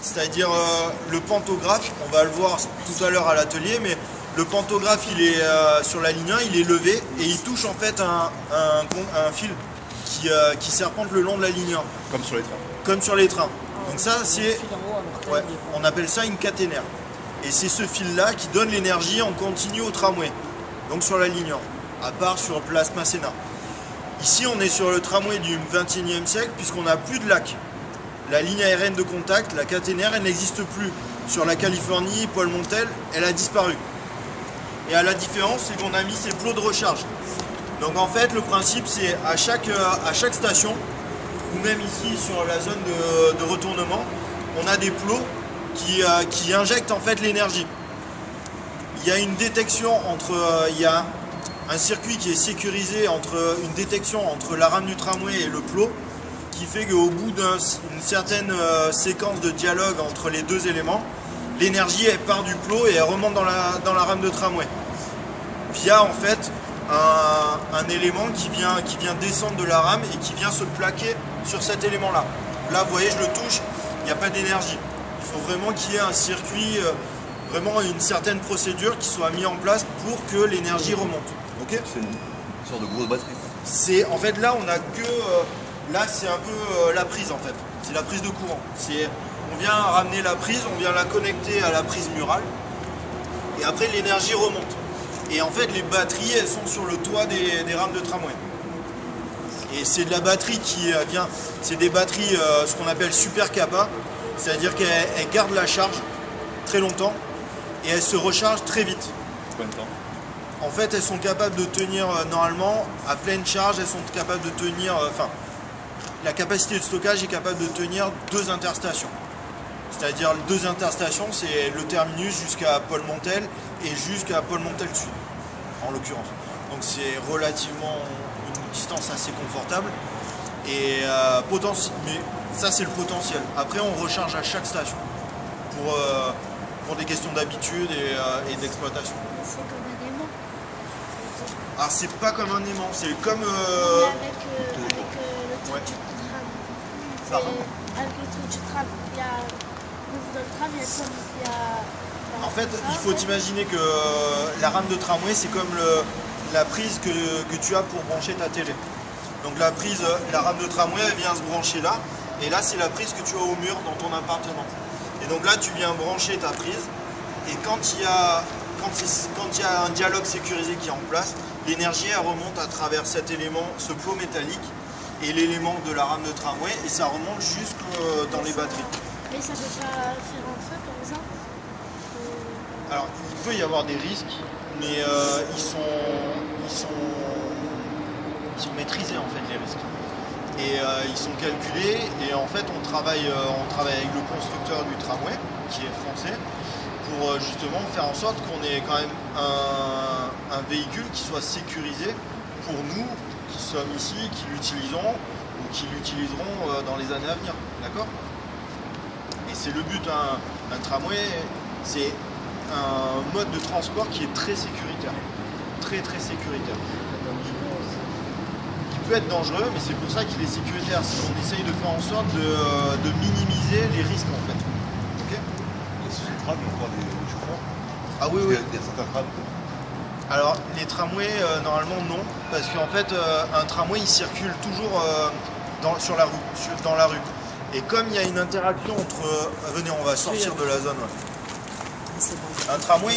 c'est-à-dire le pantographe, on va le voir tout à l'heure à l'atelier, mais le pantographe il est sur la ligne 1, il est levé et il touche en fait un fil qui serpente le long de la ligne 1. Comme sur les trains. Comme sur les trains. Donc ça c'est, ouais, on appelle ça une caténaire. Et c'est ce fil-là qui donne l'énergie en continu au tramway, donc sur la ligne 1, à part sur Place Masséna. Ici, on est sur le tramway du XXIe siècle, puisqu'on n'a plus de lac. La ligne aérienne de contact, la caténaire, elle n'existe plus. Sur la Californie, Paul Montel, elle a disparu. Et à la différence, c'est qu'on a mis ces plots de recharge. Donc en fait, le principe, c'est à chaque station, ou même ici sur la zone de retournement, on a des plots qui injectent en fait l'énergie. Il y a une détection entre, il y a un circuit qui est sécurisé entre une détection entre la rame du tramway et le plot, qui fait qu'au bout d'une certaine séquence de dialogue entre les deux éléments, l'énergie elle part du plot et elle remonte dans la rame de tramway via en fait un élément qui vient descendre de la rame et qui vient se plaquer sur cet élément là. Là vous voyez, je le touche, il n'y a pas d'énergie. Il faut vraiment qu'il y ait un circuit, vraiment une certaine procédure qui soit mise en place pour que l'énergie remonte. Okay, c'est une sorte de grosse batterie. C'est en fait là on a que là c'est un peu la prise en fait. C'est la prise de courant. On vient ramener la prise, on vient la connecter à la prise murale et après l'énergie remonte. Et en fait les batteries elles sont sur le toit des rames de tramway. Et c'est de la batterie qui vient, c'est des batteries ce qu'on appelle super capa, c'est-à-dire qu'elles gardent la charge très longtemps et elles se rechargent très vite. Combien de temps? En fait, elles sont capables de tenir normalement à pleine charge, elles sont capables de tenir, la capacité de stockage est capable de tenir 2 interstations. C'est-à-dire 2 interstations, c'est le terminus jusqu'à Paul Montel et jusqu'à Paul Montel Sud, en l'occurrence. Donc c'est relativement une distance assez confortable. Et mais ça c'est le potentiel. Après on recharge à chaque station pour des questions d'habitude et d'exploitation. C'est comme un aimant. Alors c'est pas comme un aimant, c'est comme... Avec le truc ouais. du tram. Pardon. Avec le truc du tram. Il y a... Dans le tram, il y a... En fait, il faut imaginer que la rame de tramway, c'est comme la prise que tu as pour brancher ta télé. Donc la rame de tramway, elle vient se brancher là, et là c'est la prise que tu as au mur dans ton appartement. Et donc là tu viens brancher ta prise, et quand il y a un dialogue sécurisé qui est en place, l'énergie elle remonte à travers cet élément, ce plot métallique, et l'élément de la rame de tramway, et ça remonte jusque dans les batteries. Mais ça ne peut pas faire un feu par exemple? Alors il peut y avoir des risques, mais ils sont maîtrisés en fait les risques. Et ils sont calculés et en fait on travaille avec le constructeur du tramway qui est français pour justement faire en sorte qu'on ait quand même un véhicule qui soit sécurisé pour nous qui sommes ici, qui l'utilisons ou qui l'utiliseront dans les années à venir. D'accord? Et c'est le but, un tramway, c'est un mode de transport qui est très sécuritaire. Très sécuritaire. Qui peut être dangereux, mais c'est pour ça qu'il est sécuritaire. C'est qu'on essaye de faire en sorte de minimiser les risques en fait. Okay, et sur les trams, on voit des chauffeurs. Ah oui, oui. Il y a certains trams. Alors les tramways, normalement non, parce qu'en fait un tramway il circule toujours dans la rue. Et comme il y a une interaction entre... venez, on va sortir de la zone. Ouais. Un tramway,